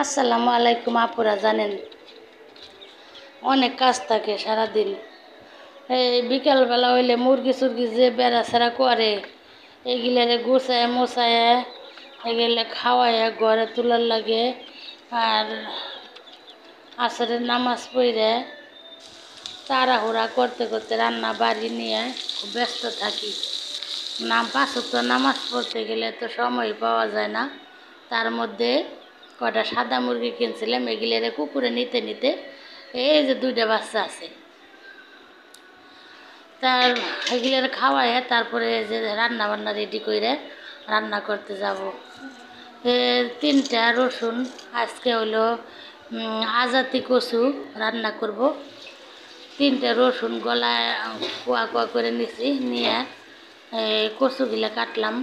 আসসালামু আলাইকুম আপুরা। জানেন অনেক কাজ থাকে সারাদিন। এই বিকালবেলা হইলে মুরগি সুরগি যে বেড়াছেড়া করে এগুলারে গুছায় মোছায় এগুলো খাওয়ায় ঘরে তোলার লাগে। আর আসরের নামাজ পড়ে তাড়াহুড়া করতে করতে রান্না বাড়ি নিয়ে খুব ব্যস্ত থাকি। পাঁচ ওয়াক্ত নামাজ পড়তে গেলে তো সময় পাওয়া যায় না। তার মধ্যে কটা সাদা মুরগি কিনছিলাম, এগুলোরে কুকুরে নিতে নিতে এই যে দুইটা বাচ্চা আছে, তার এগুলোর খাওয়ায় তারপরে যে রান্না বান্না রেডি করে রান্না করতে যাব। তিনটা রসুন আজকে হলো আজাতি কচু রান্না করব। তিনটা রসুন গলায় কুয়া কুয়া করে নিছি, নিয়ে কচুগুলা কাটলাম,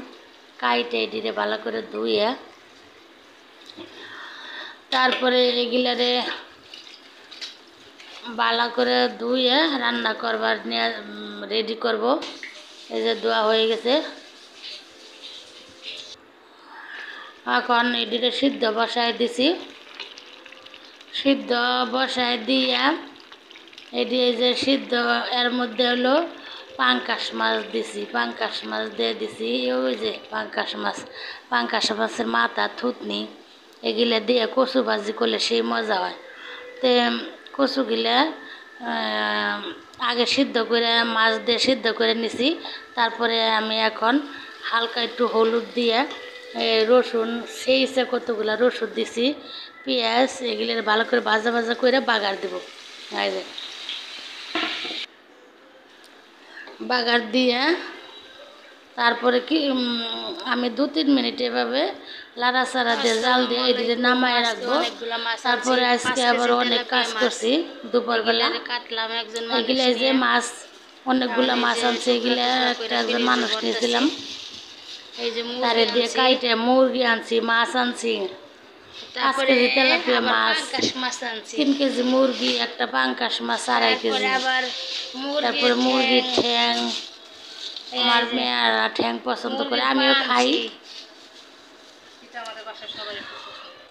কাইটে এটিরে ভালো করে ধুয়ে তারপরে এগুলারে ভালো করে ধুয়ে রান্না করবার নিয়ে রেডি করব। এই যে ধোয়া হয়ে গেছে, এখন এটিরে সিদ্ধ বসায় দিছি। সিদ্ধ বসায় দিয়ে এটি এই যে সিদ্ধ এর মধ্যে হলো পাঙ্কাশ মাছ দিছি, পাঙ্কাশ মাছ দিয়ে দিছি। ওই যে পাঙ্কাশ মাছের মাথা থুতনি এগুলো দিয়ে কচু ভাজি করলে সেই মজা হয়। তো কচুগুলা আগে সিদ্ধ করে মাছ দিয়ে সিদ্ধ করে নিছি। তারপরে আমি এখন হালকা একটু হলুদ দিয়ে রসুন সেইছে কতগুলা রসুন দিছি, পেঁয়াজ এগুলো ভালো করে ভাজা ভাজা করে বাগার দেবো। এই যে বাগার দিয়ে তারপরে কি আমি 2-3 মিনিট এভাবে লাড়াচাড়া দিয়ে জাল দিয়ে এদিকে নামায় রাখবো। তারপরে আজকে আবার অনেক কাজ করছি দুপুরবেলা। এগুলো যে মাছ অনেকগুলো মাছ আনছে, এগুলা একজন মানুষ নিয়েছিলাম, তারে দিয়ে কাইটে মুরগি আনছি, মাছ আনছি 5 কেজি তেলাপিয়া মাছ, 3 কেজি মুরগি, একটা পাঙ্কাশ মাছ 2.5 কেজি, তারপরে মুরগির ঠ্যাং। আমার মেয়েরা ঠ্যাং পছন্দ করে, আমিও খাই।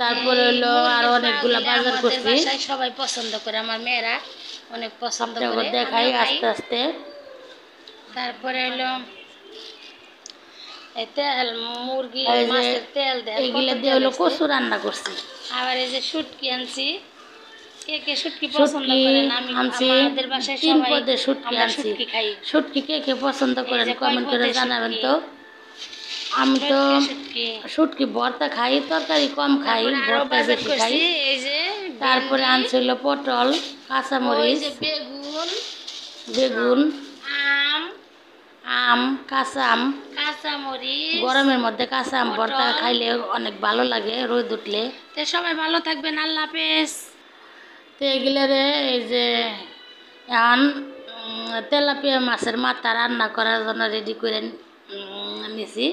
তারপরে হলো আরো অনেকগুলা বাজার করছি, সবাই পছন্দ করে, আমার মেয়েরা অনেক পছন্দ করে, দেখাই আস্তে আস্তে। তারপরে হলো তেল, মুরগি মাছের তেল এগুলো দিয়ে হলো কচু রান্না করছি। আবার এই যে শুটকি আনছি, কে কে শুটকি পছন্দ করেন? আমাদের বাসায় 3 পদের শুটকি আনছি। শুটকি কে কে পছন্দ করেন কমেন্ট করে জানাবেন তো। আমি তো শুটকি ভর্তা খাই, তরকারি কম খাই, ভর্তা বেশি খাই। তারপরে আনছিল পটল, কাঁচামরিচ, বেগুন, আম, কাঁচা আম, কাঁচামরিচ। গরমের মধ্যে কাঁচা আম ভর্তা খাইলে অনেক ভালো লাগে রোদ উঠলে। তো সবাই ভালো থাকবেন, আল্লাহ হাফেজ। তো এগুলারে এই যে এখন তেলাপিয়া মাছের মাথা রান্না করার জন্য রেডি করে নিছি।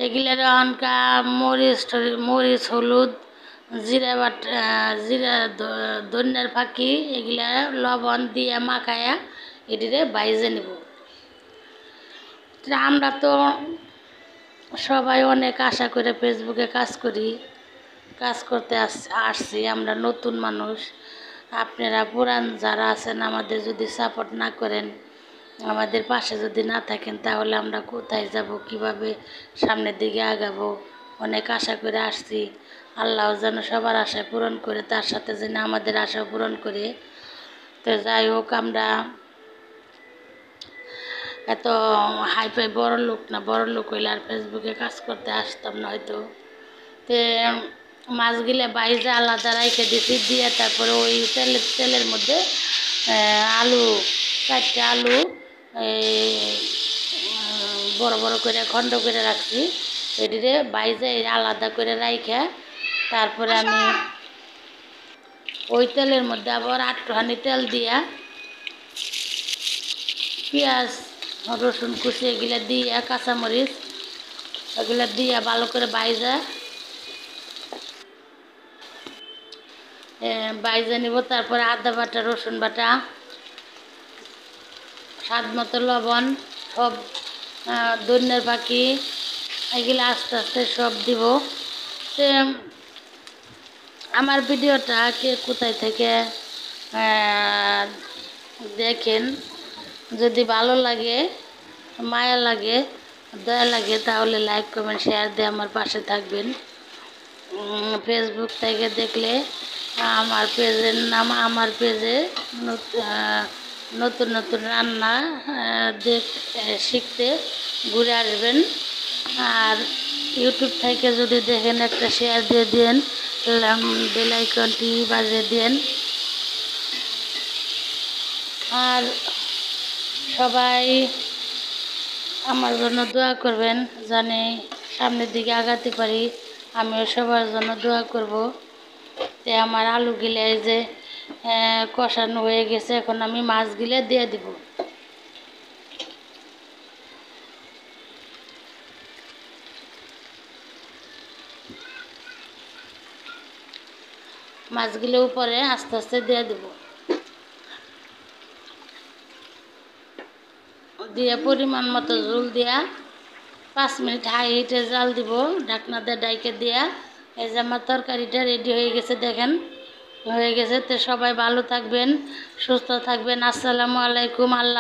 এগুলার অনকা মরিচ হলুদ জিরা জিরা ধনিয়ার ফাঁকি এগুলা লবণ দিয়ে মাখায়া এটিরে বাইজে নেব। আমরা তো সবাই অনেক আশা করে ফেসবুকে কাজ করি, কাজ করতে আসছি। আমরা নতুন মানুষ, আপনারা পুরান যারা আছেন আমাদের যদি সাপোর্ট না করেন, আমাদের পাশে যদি না থাকেন, তাহলে আমরা কোথায় যাব, কিভাবে সামনের দিকে আগাবো? অনেক আশা করে আসছি, আল্লাহ যেন সবার আশা পূরণ করে, তার সাথে যেন আমাদের আশা পূরণ করে। তো যাই হোক, আমরা এত হাইফাই বড় লোক না, বড় লোক হইলে আর ফেসবুকে কাজ করতে আসতাম না হয়তো। তো মাছগুলো বাইজে আলাদা রাইখে দিছি, দিয়ে তারপরে ওই তেলের মধ্যে আলু 4টা আলু বড় বড় করে খণ্ড করে রাখছি, এটিরে বাইজে আলাদা করে রাইখে তারপরে আমি ওই তেলের মধ্যে আবার একটুখানি তেল দিয়া পেঁয়াজ রসুন কুচি এগুলো দিয়ে কাঁচামরিচ এগুলো দিয়ে ভালো করে বাইজা নিব। তারপরে আদা বাটা, রসুন বাটা, স্বাদ মতো লবণ, সব ধনিয়ার ফাঁকি এগুলো আস্তে আস্তে সব দিব। আমার ভিডিওটা কে কোথায় থেকে দেখেন, যদি ভালো লাগে, মায়া লাগে, দয়া লাগে, তাহলে লাইক কমেন্ট শেয়ার দিয়ে আমার পাশে থাকবেন। ফেসবুক থেকে দেখলে আমার পেজের নাম, আমার পেজে নতুন নতুন রান্না শিখতে ঘুরে আসবেন। আর ইউটিউব থেকে যদি দেখেন, একটা শেয়ার দিয়ে দেন, বেল আইকনটি বাজিয়ে দেন। আর সবাই আমার জন্য দোয়া করবেন, জানি সামনের দিকে আগাতে পারি। আমিও সবার জন্য দোয়া করব। তে আমার আলুগুলো এই যে কষানো হয়ে গেছে, এখন আমি মাছগুলো দিয়ে দিব। মাছগুলো উপরে আস্তে আস্তে দিয়ে দিব, দিয়ে পরিমাণ মতো ঝোল দিয়া 5 মিনিট হাই হিটে জাল দিব, ঢাকনা দিয়ে ডাইকে দিয়া। এই যে আমার তরকারিটা রেডি হয়ে গেছে, দেখেন হয়ে গেছে। তো সবাই ভালো থাকবেন, সুস্থ থাকবেন। আসসালামু আলাইকুম। আল্লাহ।